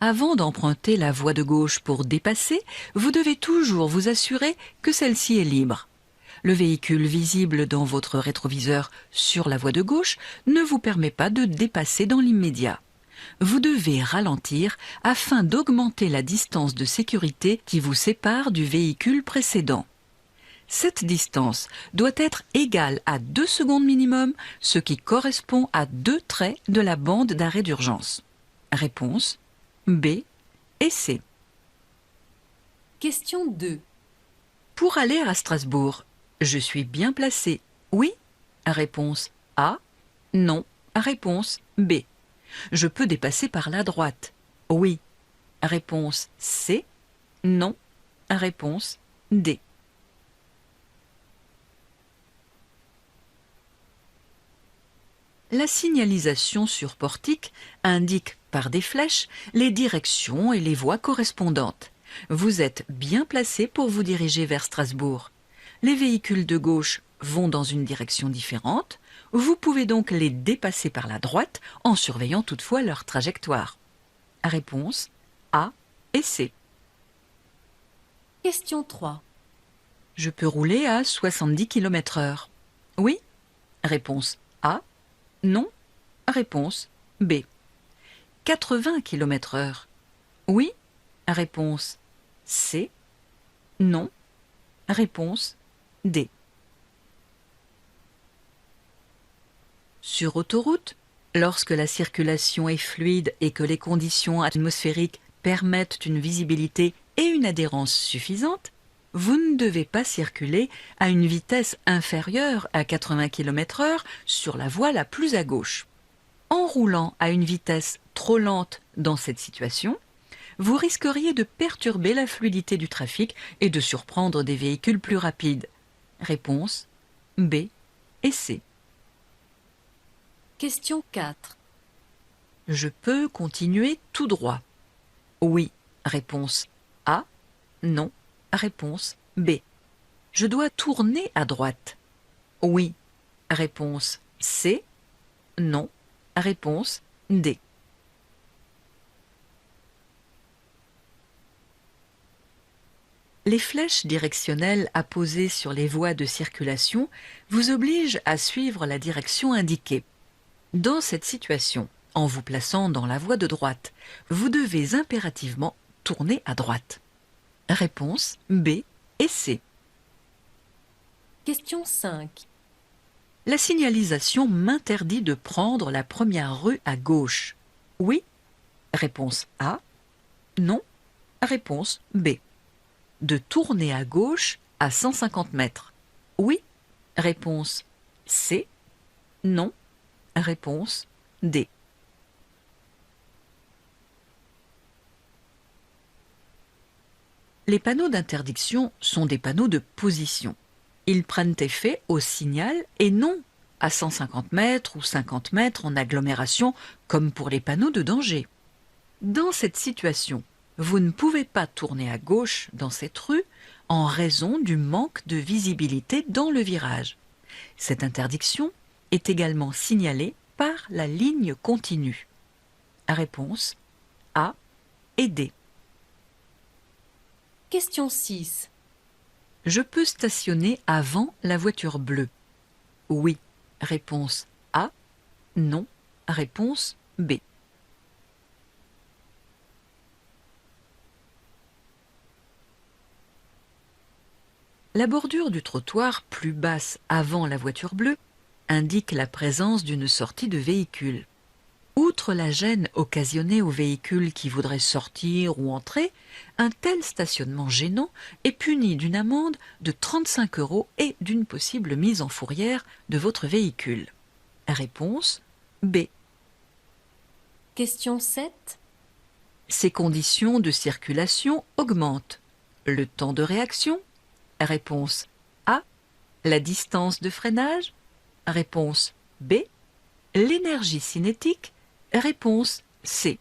Avant d'emprunter la voie de gauche pour dépasser, vous devez toujours vous assurer que celle-ci est libre. Le véhicule visible dans votre rétroviseur sur la voie de gauche ne vous permet pas de dépasser dans l'immédiat. Vous devez ralentir afin d'augmenter la distance de sécurité qui vous sépare du véhicule précédent. Cette distance doit être égale à 2 secondes minimum, ce qui correspond à 2 traits de la bande d'arrêt d'urgence. Réponse B et C. Question 2. Pour aller à Strasbourg, je suis bien placé. Oui? Réponse A. Non. Réponse B. Je peux dépasser par la droite. Oui. Réponse C. Non. Réponse D. La signalisation sur portique indique par des flèches les directions et les voies correspondantes. Vous êtes bien placé pour vous diriger vers Strasbourg. Les véhicules de gauche vont dans une direction différente. Vous pouvez donc les dépasser par la droite en surveillant toutefois leur trajectoire. Réponse A et C. Question 3. Je peux rouler à 70 km/h. Oui? Réponse A. Non. Réponse B. 80 km/h. Oui? Réponse C. Non. Réponse D. Sur autoroute, lorsque la circulation est fluide et que les conditions atmosphériques permettent une visibilité et une adhérence suffisantes, vous ne devez pas circuler à une vitesse inférieure à 80 km/h sur la voie la plus à gauche. En roulant à une vitesse trop lente dans cette situation, vous risqueriez de perturber la fluidité du trafic et de surprendre des véhicules plus rapides. Réponse B et C. Question 4. Je peux continuer tout droit. Oui. Réponse A. Non. Réponse B. Je dois tourner à droite. Oui. Réponse C. Non. Réponse D. Les flèches directionnelles apposées sur les voies de circulation vous obligent à suivre la direction indiquée. Dans cette situation, en vous plaçant dans la voie de droite, vous devez impérativement tourner à droite. Réponse B et C. Question 5. La signalisation m'interdit de prendre la première rue à gauche. Oui? Réponse A. Non. Réponse B. De tourner à gauche à 150 mètres. Oui? Réponse C. Non. Réponse D. Les panneaux d'interdiction sont des panneaux de position. Ils prennent effet au signal et non à 150 mètres ou 50 mètres en agglomération comme pour les panneaux de danger. Dans cette situation, vous ne pouvez pas tourner à gauche dans cette rue en raison du manque de visibilité dans le virage. Cette interdiction est également signalée par la ligne continue. Réponse A et D. Question 6. Je peux stationner avant la voiture bleue. Oui. Réponse A. Non. Réponse B. La bordure du trottoir plus basse avant la voiture bleue indique la présence d'une sortie de véhicule. Outre la gêne occasionnée aux véhicules qui voudraient sortir ou entrer, un tel stationnement gênant est puni d'une amende de 35 € et d'une possible mise en fourrière de votre véhicule. Réponse B. Question 7. Ces conditions de circulation augmentent. Le temps de réaction? Réponse A. La distance de freinage? Réponse B. L'énergie cinétique? Réponse C.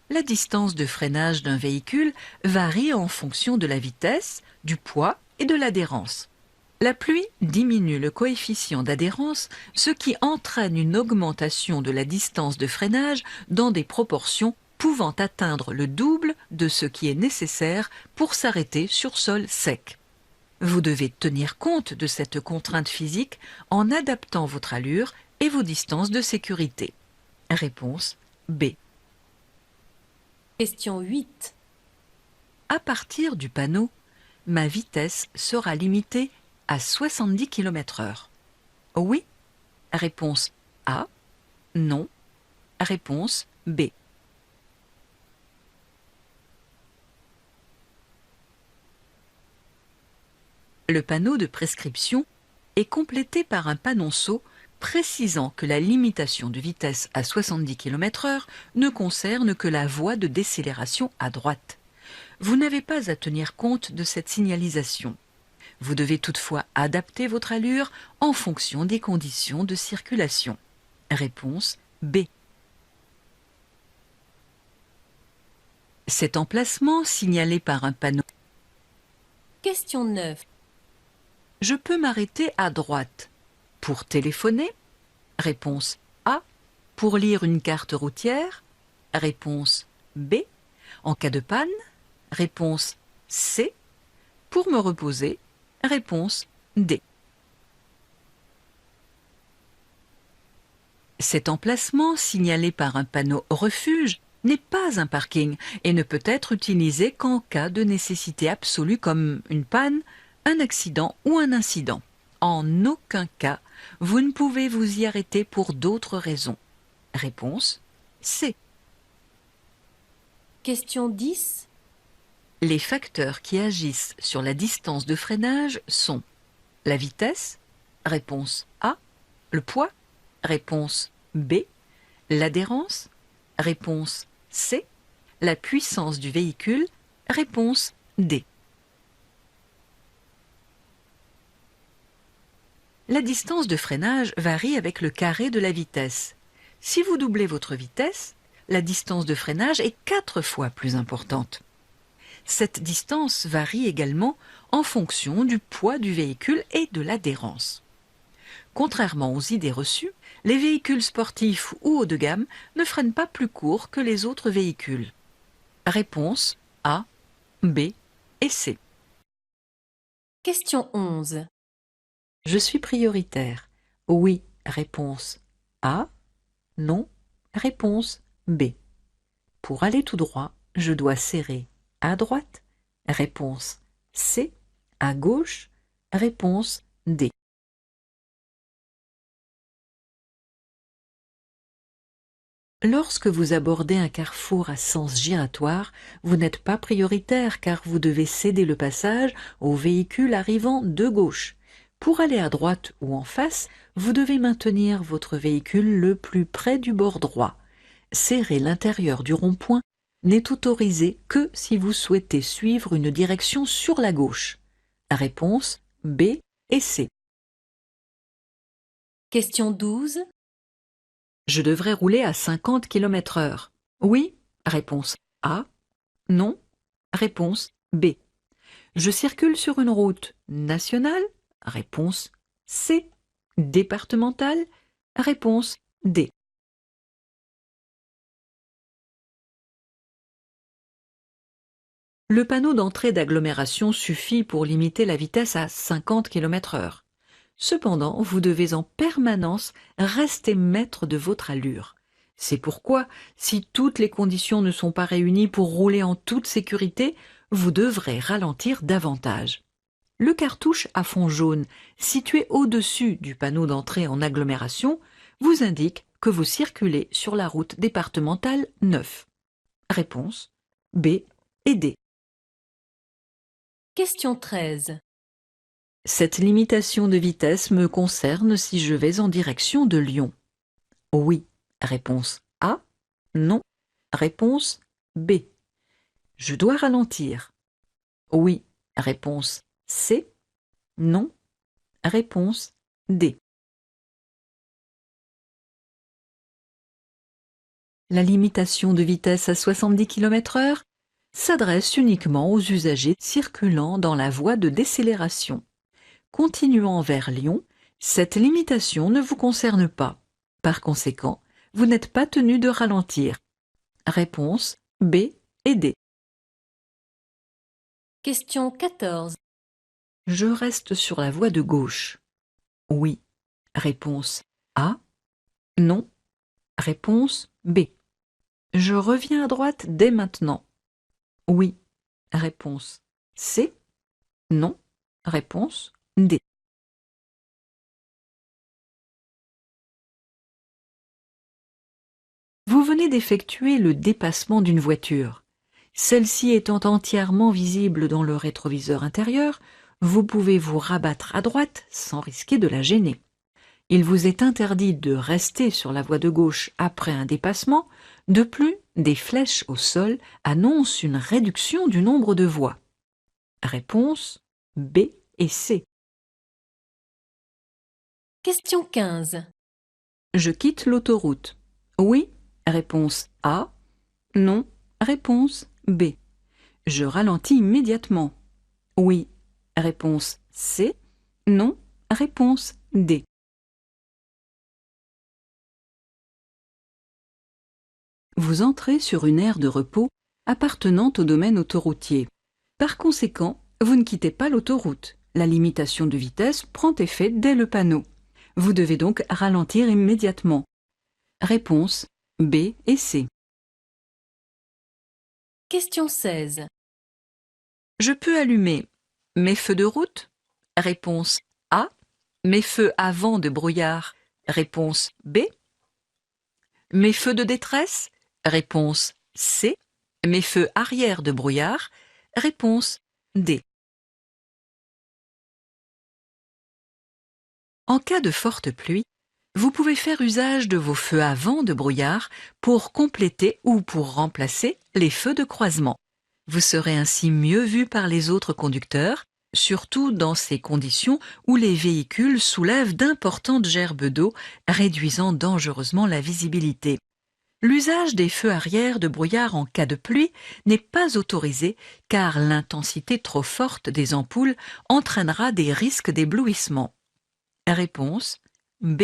La distance de freinage d'un véhicule varie en fonction de la vitesse, du poids et de l'adhérence. La pluie diminue le coefficient d'adhérence, ce qui entraîne une augmentation de la distance de freinage dans des proportions pouvant atteindre le double de ce qui est nécessaire pour s'arrêter sur sol sec. Vous devez tenir compte de cette contrainte physique en adaptant votre allure et vos distances de sécurité. Réponse B. Question 8. À partir du panneau, ma vitesse sera limitée à 70 km/h. Oui? Réponse A. Non. Réponse B. Le panneau de prescription est complété par un panonceau précisant que la limitation de vitesse à 70 km/h ne concerne que la voie de décélération à droite. Vous n'avez pas à tenir compte de cette signalisation. Vous devez toutefois adapter votre allure en fonction des conditions de circulation. Réponse B. Cet emplacement signalé par un panneau. Question 9. Je peux m'arrêter à droite. Pour téléphoner? Réponse A. Pour lire une carte routière? Réponse B. En cas de panne? Réponse C. Pour me reposer? Réponse D. Cet emplacement, signalé par un panneau refuge, n'est pas un parking et ne peut être utilisé qu'en cas de nécessité absolue comme une panne, un accident ou un incident. En aucun cas, vous ne pouvez vous y arrêter pour d'autres raisons. Réponse C. Question 10. Les facteurs qui agissent sur la distance de freinage sont la vitesse, réponse A, le poids, réponse B, l'adhérence, réponse C, la puissance du véhicule, réponse D. La distance de freinage varie avec le carré de la vitesse. Si vous doublez votre vitesse, la distance de freinage est 4 fois plus importante. Cette distance varie également en fonction du poids du véhicule et de l'adhérence. Contrairement aux idées reçues, les véhicules sportifs ou haut de gamme ne freinent pas plus court que les autres véhicules. Réponse A, B et C. Question 11. Je suis prioritaire. Oui, réponse A. Non, réponse B. Pour aller tout droit, je dois serrer à droite. Réponse C. À gauche. Réponse D. Lorsque vous abordez un carrefour à sens giratoire, vous n'êtes pas prioritaire car vous devez céder le passage aux véhicules arrivant de gauche. Pour aller à droite ou en face, vous devez maintenir votre véhicule le plus près du bord droit. Serrer l'intérieur du rond-point n'est autorisé que si vous souhaitez suivre une direction sur la gauche. Réponse B et C. Question 12. Je devrais rouler à 50 km/h. Oui, réponse A. Non, réponse B. Je circule sur une route nationale. Réponse C. Départementale. Réponse D. Le panneau d'entrée d'agglomération suffit pour limiter la vitesse à 50 km/h. Cependant, vous devez en permanence rester maître de votre allure. C'est pourquoi, si toutes les conditions ne sont pas réunies pour rouler en toute sécurité, vous devrez ralentir davantage. Le cartouche à fond jaune, situé au-dessus du panneau d'entrée en agglomération, vous indique que vous circulez sur la route départementale 9. Réponse B et D. Question 13. Cette limitation de vitesse me concerne si je vais en direction de Lyon. Oui, réponse A. Non, réponse B. Je dois ralentir. Oui, réponse C. Non, réponse D. La limitation de vitesse à 70 km/h s'adresse uniquement aux usagers circulant dans la voie de décélération. Continuant vers Lyon, cette limitation ne vous concerne pas. Par conséquent, vous n'êtes pas tenu de ralentir. Réponse B et D. Question 14. Je reste sur la voie de gauche. Oui. Réponse A. Non. Réponse B. Je reviens à droite dès maintenant. Oui. Réponse C. Non. Réponse D. Vous venez d'effectuer le dépassement d'une voiture. Celle-ci étant entièrement visible dans le rétroviseur intérieur, vous pouvez vous rabattre à droite sans risquer de la gêner. Il vous est interdit de rester sur la voie de gauche après un dépassement. De plus, des flèches au sol annoncent une réduction du nombre de voies. Réponse B et C. Question 15. Je quitte l'autoroute. Oui. Réponse A. Non. Réponse B. Je ralentis immédiatement. Oui. Réponse C. Non. Réponse D. Vous entrez sur une aire de repos appartenant au domaine autoroutier. Par conséquent, vous ne quittez pas l'autoroute. La limitation de vitesse prend effet dès le panneau. Vous devez donc ralentir immédiatement. Réponse B et C. Question 16. Je peux allumer mes feux de route? Réponse A. Mes feux avant de brouillard? Réponse B. Mes feux de détresse? Réponse C. Mes feux arrière de brouillard? Réponse D. En cas de forte pluie, vous pouvez faire usage de vos feux avant de brouillard pour compléter ou pour remplacer les feux de croisement. Vous serez ainsi mieux vu par les autres conducteurs, surtout dans ces conditions où les véhicules soulèvent d'importantes gerbes d'eau, réduisant dangereusement la visibilité. L'usage des feux arrière de brouillard en cas de pluie n'est pas autorisé car l'intensité trop forte des ampoules entraînera des risques d'éblouissement. Réponse B.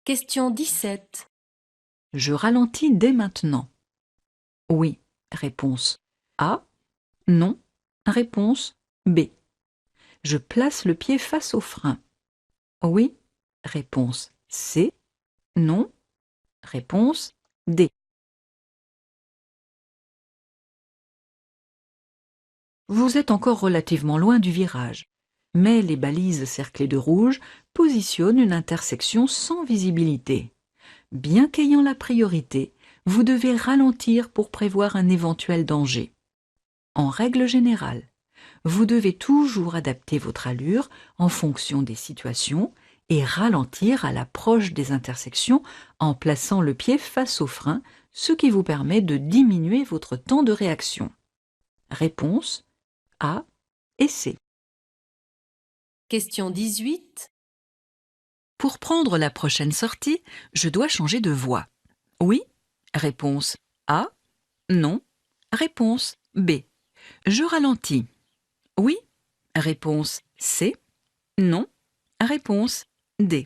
Question 17. Je ralentis dès maintenant. Oui. Réponse A. Non. Réponse B. Je place le pied face au frein. Oui. Réponse C. Non. Réponse D. Vous êtes encore relativement loin du virage, mais les balises cerclées de rouge positionnent une intersection sans visibilité. Bien qu'ayant la priorité, vous devez ralentir pour prévoir un éventuel danger. En règle générale, vous devez toujours adapter votre allure en fonction des situations et ralentir à l'approche des intersections en plaçant le pied face au frein, ce qui vous permet de diminuer votre temps de réaction. Réponse A et C. Question 18. Pour prendre la prochaine sortie, je dois changer de voie. Oui? Réponse A. Non. Réponse B. Je ralentis. Oui? Réponse C. Non. Réponse D.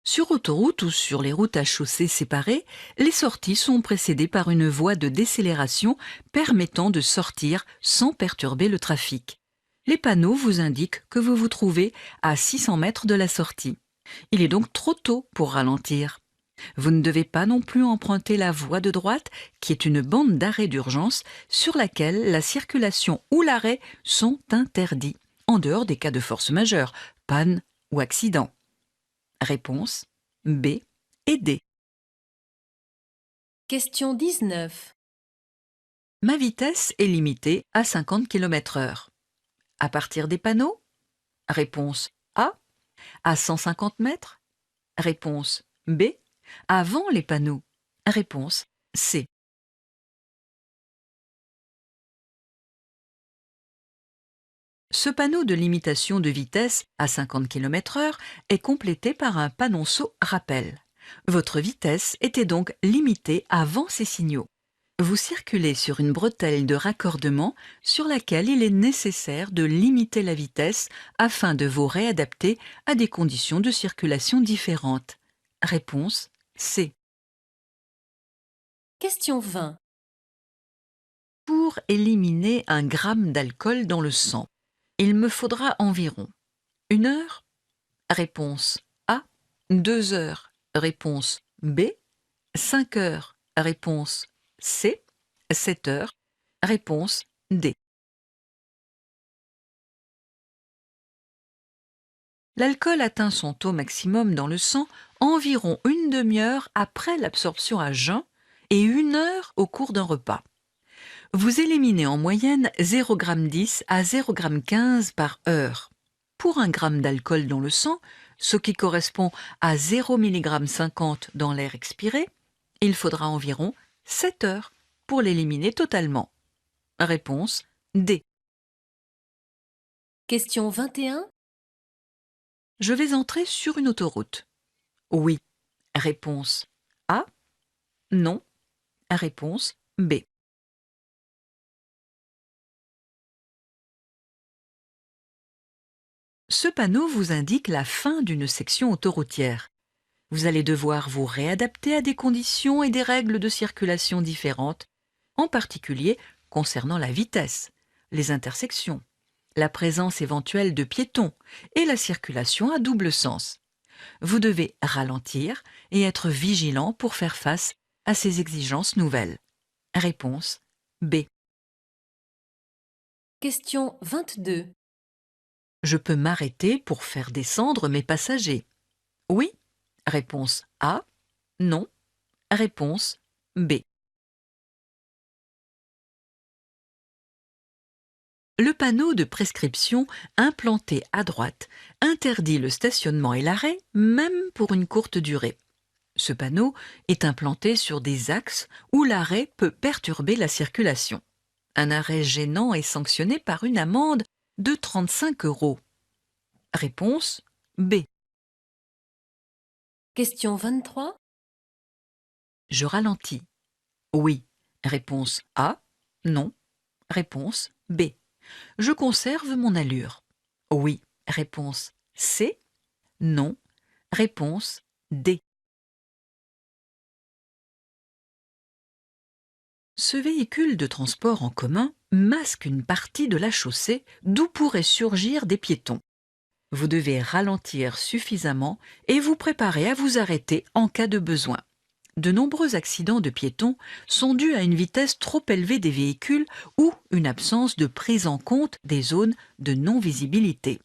Sur autoroute ou sur les routes à chaussées séparées, les sorties sont précédées par une voie de décélération permettant de sortir sans perturber le trafic. Les panneaux vous indiquent que vous vous trouvez à 600 mètres de la sortie. Il est donc trop tôt pour ralentir. Vous ne devez pas non plus emprunter la voie de droite, qui est une bande d'arrêt d'urgence sur laquelle la circulation ou l'arrêt sont interdits, en dehors des cas de force majeure, panne ou accident. Réponse B et D. Question 19. Ma vitesse est limitée à 50 km/h. À partir des panneaux? Réponse A. À 150 mètres? Réponse B. Avant les panneaux? Réponse C. Ce panneau de limitation de vitesse à 50 km/h est complété par un panonceau rappel. Votre vitesse était donc limitée avant ces signaux. Vous circulez sur une bretelle de raccordement sur laquelle il est nécessaire de limiter la vitesse afin de vous réadapter à des conditions de circulation différentes. Réponse C. Question 20. Pour éliminer 1 gramme d'alcool dans le sang, il me faudra environ 1 heure. Réponse A. 2 heures. Réponse B. 5 heures. Réponse C. 7 heures. Réponse D. L'alcool atteint son taux maximum dans le sang environ une demi-heure après l'absorption à jeun et 1 heure au cours d'un repas. Vous éliminez en moyenne 0,10 g à 0,15 g par heure. Pour 1 gramme d'alcool dans le sang, ce qui correspond à 0,50 mg dans l'air expiré, il faudra environ 7 heures pour l'éliminer totalement. Réponse D. Question 21. Je vais entrer sur une autoroute. Oui. Réponse A. Non. Réponse B. Ce panneau vous indique la fin d'une section autoroutière. Vous allez devoir vous réadapter à des conditions et des règles de circulation différentes, en particulier concernant la vitesse, les intersections, la présence éventuelle de piétons et la circulation à double sens. Vous devez ralentir et être vigilant pour faire face à ces exigences nouvelles. Réponse B. Question 22. Je peux m'arrêter pour faire descendre mes passagers. Oui. Réponse A. Non. Réponse B. Le panneau de prescription implanté à droite interdit le stationnement et l'arrêt, même pour une courte durée. Ce panneau est implanté sur des axes où l'arrêt peut perturber la circulation. Un arrêt gênant est sanctionné par une amende de 35 €. Réponse B. Question 23. Je ralentis. Oui. Réponse A. Non. Réponse B. Je conserve mon allure. Oui. Réponse C. Non. Réponse D. Ce véhicule de transport en commun masque une partie de la chaussée d'où pourraient surgir des piétons. Vous devez ralentir suffisamment et vous préparer à vous arrêter en cas de besoin. De nombreux accidents de piétons sont dus à une vitesse trop élevée des véhicules ou une absence de prise en compte des zones de non-visibilité.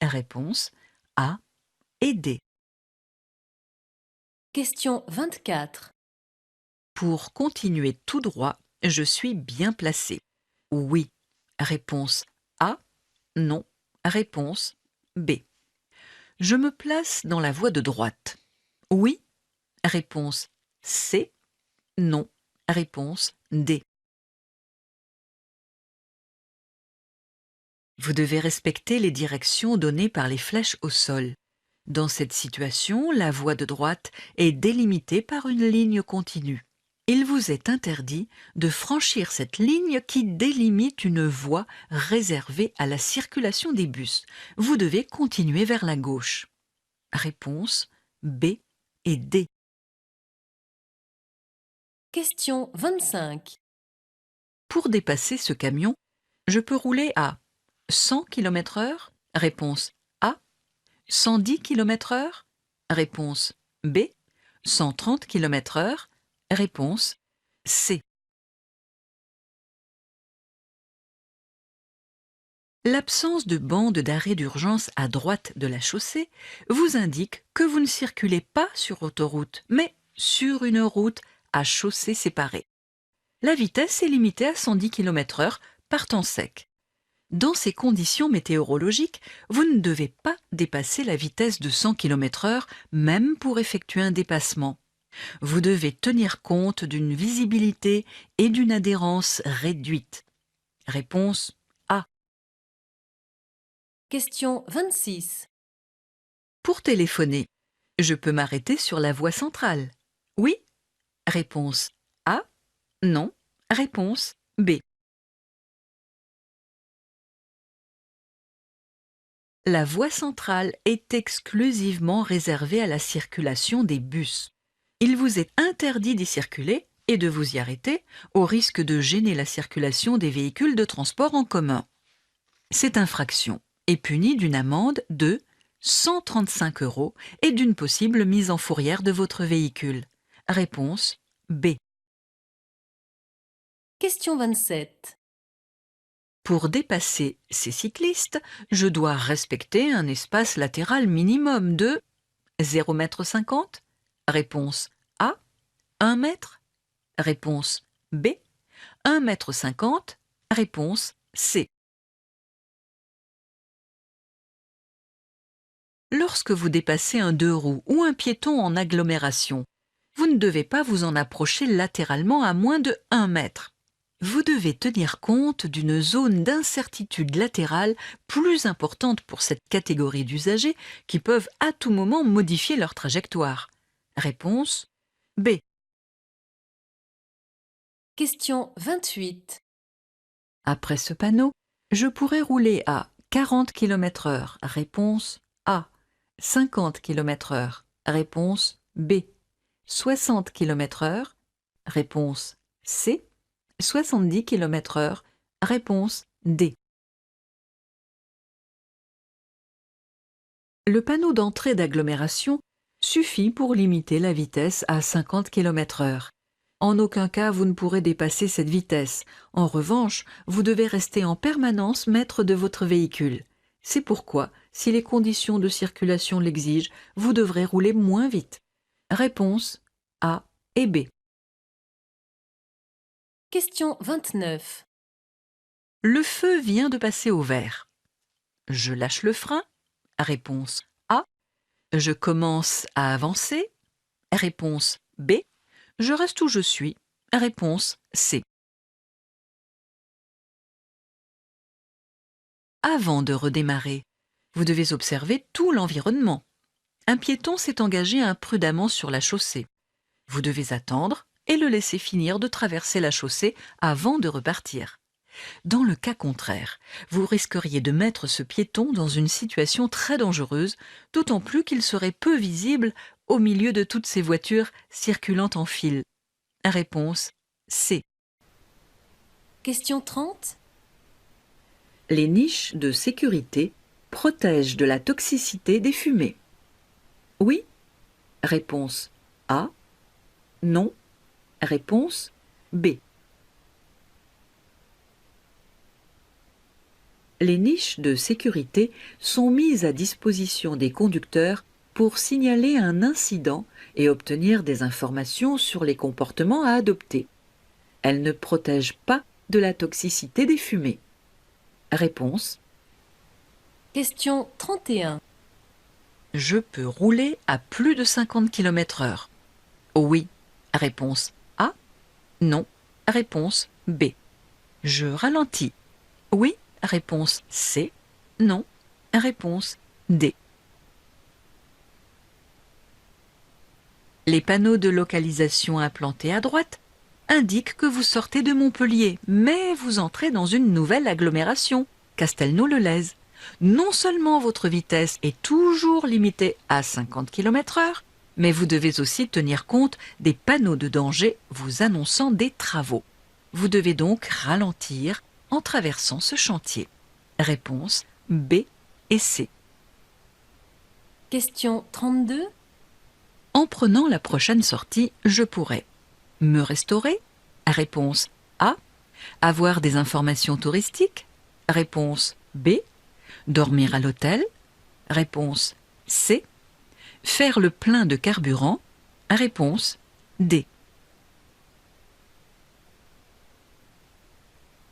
Réponse A et D. Question 24. Pour continuer tout droit, je suis bien placé. Oui. Réponse A. Non. Réponse B. Je me place dans la voie de droite. Oui. Réponse C. Non. Réponse D. Vous devez respecter les directions données par les flèches au sol. Dans cette situation, la voie de droite est délimitée par une ligne continue. Il vous est interdit de franchir cette ligne qui délimite une voie réservée à la circulation des bus. Vous devez continuer vers la gauche. Réponse B et D. Question 25. Pour dépasser ce camion, je peux rouler à 100 km/h. Réponse A. 110 km/h. Réponse B. 130 km/h. Réponse C. L'absence de bande d'arrêt d'urgence à droite de la chaussée vous indique que vous ne circulez pas sur autoroute, mais sur une route à chaussée séparée. La vitesse est limitée à 110 km/h par temps sec. Dans ces conditions météorologiques, vous ne devez pas dépasser la vitesse de 100 km/h, même pour effectuer un dépassement. Vous devez tenir compte d'une visibilité et d'une adhérence réduite. Réponse A. Question 26. Pour téléphoner, je peux m'arrêter sur la voie centrale. Oui. Réponse A. Non. Réponse B. La voie centrale est exclusivement réservée à la circulation des bus. Il vous est interdit d'y circuler et de vous y arrêter au risque de gêner la circulation des véhicules de transport en commun. Cette infraction est punie d'une amende de 135 € et d'une possible mise en fourrière de votre véhicule. Réponse B. Question 27. Pour dépasser ces cyclistes, je dois respecter un espace latéral minimum de 0,50 m. Réponse A. 1 mètre. Réponse B. 1,50 m. Réponse C. Lorsque vous dépassez un deux roues ou un piéton en agglomération, vous ne devez pas vous en approcher latéralement à moins de 1 mètre. Vous devez tenir compte d'une zone d'incertitude latérale plus importante pour cette catégorie d'usagers qui peuvent à tout moment modifier leur trajectoire. Réponse B. Question 28. Après ce panneau, je pourrais rouler à 40 km/h. Réponse A. 50 km/h. Réponse B. 60 km/h. Réponse C. 70 km/h. Réponse D. Le panneau d'entrée d'agglomération suffit pour limiter la vitesse à 50 km/h. En aucun cas vous ne pourrez dépasser cette vitesse. En revanche, vous devez rester en permanence maître de votre véhicule. C'est pourquoi, si les conditions de circulation l'exigent, vous devrez rouler moins vite. Réponse A et B. Question 29. Le feu vient de passer au vert. Je lâche le frein. Réponse A. Je commence à avancer. Réponse B. Je reste où je suis. Réponse C. Avant de redémarrer, vous devez observer tout l'environnement. Un piéton s'est engagé imprudemment sur la chaussée. Vous devez attendre et le laisser finir de traverser la chaussée avant de repartir. Dans le cas contraire, vous risqueriez de mettre ce piéton dans une situation très dangereuse, d'autant plus qu'il serait peu visible au milieu de toutes ces voitures circulant en file. Réponse C. Question 30. Les niches de sécurité protègent de la toxicité des fumées. Oui. Réponse A. Non. Réponse B. Les niches de sécurité sont mises à disposition des conducteurs pour signaler un incident et obtenir des informations sur les comportements à adopter. Elles ne protègent pas de la toxicité des fumées. Réponse. Question 31. Je peux rouler à plus de 50 km/h. Oui. Réponse A. Non. Réponse B. Je ralentis. Oui. Réponse C. Non. Réponse D. Les panneaux de localisation implantés à droite indiquent que vous sortez de Montpellier, mais vous entrez dans une nouvelle agglomération, Castelnau-le-Lez. Non seulement votre vitesse est toujours limitée à 50 km/h, mais vous devez aussi tenir compte des panneaux de danger vous annonçant des travaux. Vous devez donc ralentir en traversant ce chantier. Réponse B et C. Question 32. En prenant la prochaine sortie, je pourrais me restaurer. Réponse A. Avoir des informations touristiques. Réponse B. Dormir à l'hôtel. Réponse C. Faire le plein de carburant. Réponse D.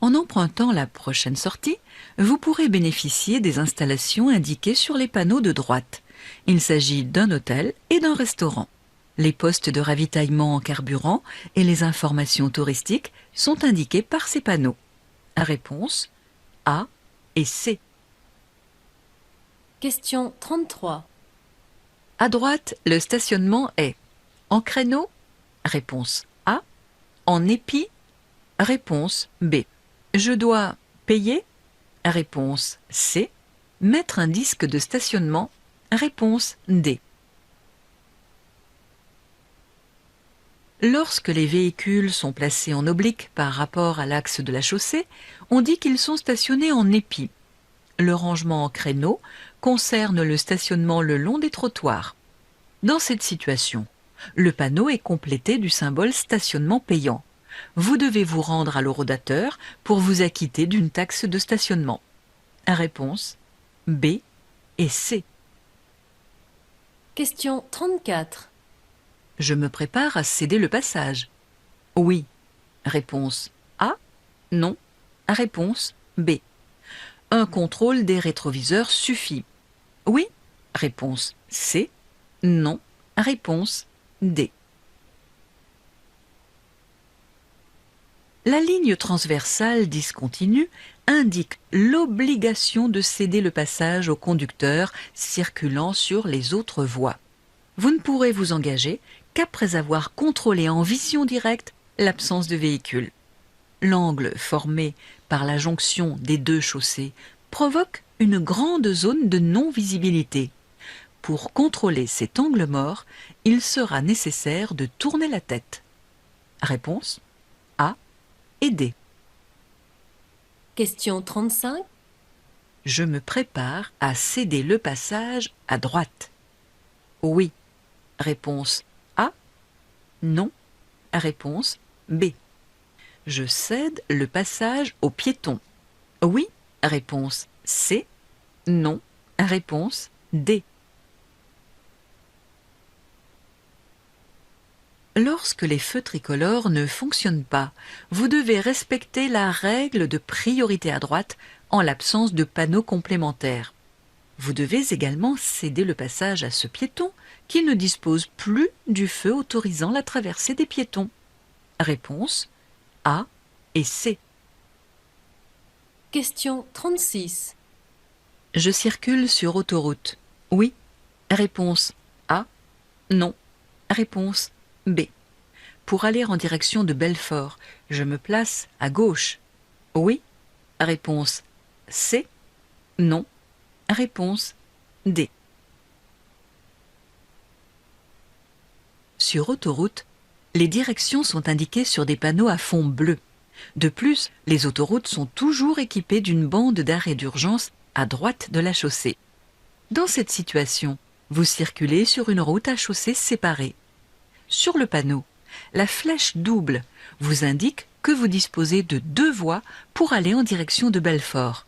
En empruntant la prochaine sortie, vous pourrez bénéficier des installations indiquées sur les panneaux de droite. Il s'agit d'un hôtel et d'un restaurant. Les postes de ravitaillement en carburant et les informations touristiques sont indiqués par ces panneaux. Réponse A et C. Question 33. À droite, le stationnement est en créneau. Réponse A. En épi. Réponse B. Je dois payer? Réponse C. Mettre un disque de stationnement? Réponse D. Lorsque les véhicules sont placés en oblique par rapport à l'axe de la chaussée, on dit qu'ils sont stationnés en épi. Le rangement en créneau concerne le stationnement le long des trottoirs. Dans cette situation, le panneau est complété du symbole stationnement payant. Vous devez vous rendre à l'horodateur pour vous acquitter d'une taxe de stationnement. Réponse B et C. Question 34. Je me prépare à céder le passage. Oui. Réponse A. Non. Réponse B. Un contrôle des rétroviseurs suffit. Oui. Réponse C. Non. Réponse D. La ligne transversale discontinue indique l'obligation de céder le passage aux conducteurs circulant sur les autres voies. Vous ne pourrez vous engager qu'après avoir contrôlé en vision directe l'absence de véhicule. L'angle formé par la jonction des deux chaussées provoque une grande zone de non-visibilité. Pour contrôler cet angle mort, il sera nécessaire de tourner la tête. Réponse A et D. Question 35. Je me prépare à céder le passage à droite. Oui. Réponse A. Non. Réponse B. Je cède le passage aux piétons. Oui. Réponse C. Non. Réponse D. Lorsque les feux tricolores ne fonctionnent pas, vous devez respecter la règle de priorité à droite en l'absence de panneaux complémentaires. Vous devez également céder le passage à ce piéton qui ne dispose plus du feu autorisant la traversée des piétons. Réponse A et C. Question 36. Je circule sur autoroute. Oui. Réponse A. Non. Réponse B. Pour aller en direction de Belfort, je me place à gauche. Oui. Réponse C. Non. Réponse D. Sur autoroute, les directions sont indiquées sur des panneaux à fond bleu. De plus, les autoroutes sont toujours équipées d'une bande d'arrêt d'urgence à droite de la chaussée. Dans cette situation, vous circulez sur une route à chaussée séparée. Sur le panneau, la flèche double vous indique que vous disposez de 2 voies pour aller en direction de Belfort.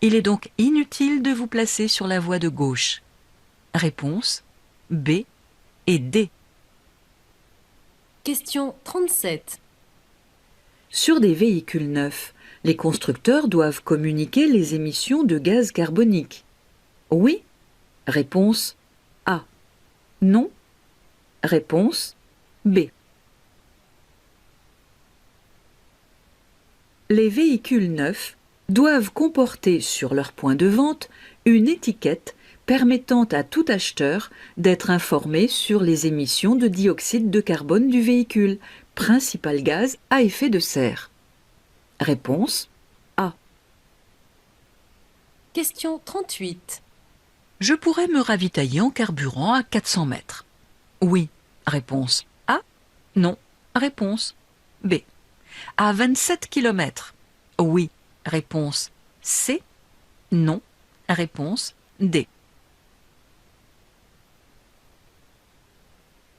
Il est donc inutile de vous placer sur la voie de gauche. Réponse B et D. Question 37. Sur des véhicules neufs, les constructeurs doivent communiquer les émissions de gaz carbonique. Oui. Réponse A. Non. Réponse B. Les véhicules neufs doivent comporter sur leur point de vente une étiquette permettant à tout acheteur d'être informé sur les émissions de dioxyde de carbone du véhicule, principal gaz à effet de serre. Réponse A. Question 38. Je pourrais me ravitailler en carburant à 400 mètres. Oui. Réponse A. Non. Réponse B. À 27 km. Oui. Réponse C. Non. Réponse D.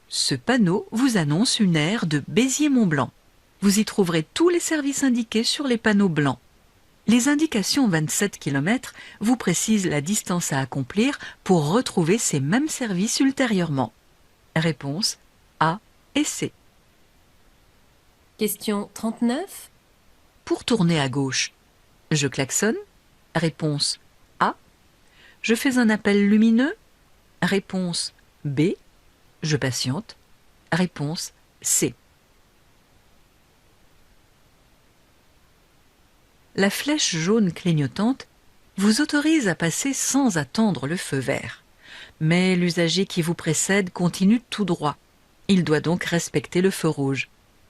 Ce panneau vous annonce une aire de Béziers-Mont-Blanc. Vous y trouverez tous les services indiqués sur les panneaux blancs. Les indications 27 km vous précisent la distance à accomplir pour retrouver ces mêmes services ultérieurement. Réponse A et C. Question 39. Pour tourner à gauche, je klaxonne. Réponse A. Je fais un appel lumineux. Réponse B. Je patiente. Réponse C. La flèche jaune clignotante vous autorise à passer sans attendre le feu vert. Mais l'usager qui vous précède continue tout droit. Il doit donc respecter le feu rouge.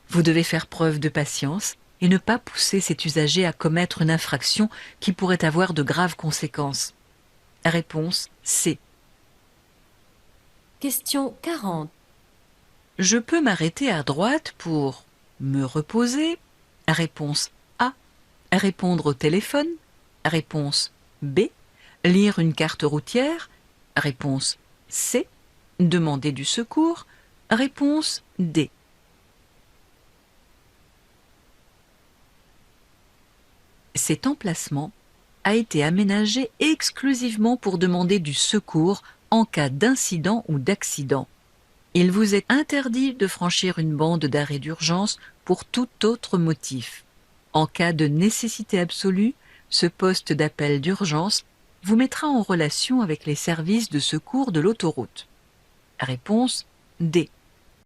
Vous devez faire preuve de patience et ne pas pousser cet usager à commettre une infraction qui pourrait avoir de graves conséquences. Réponse C. Question 40. Je peux m'arrêter à droite pour me reposer. Réponse A. Répondre au téléphone. Réponse B. Lire une carte routière. Réponse C. Demander du secours. Réponse D. Cet emplacement a été aménagé exclusivement pour demander du secours en cas d'incident ou d'accident. Il vous est interdit de franchir une bande d'arrêt d'urgence pour tout autre motif. En cas de nécessité absolue, ce poste d'appel d'urgence vous mettra en relation avec les services de secours de l'autoroute. Réponse D.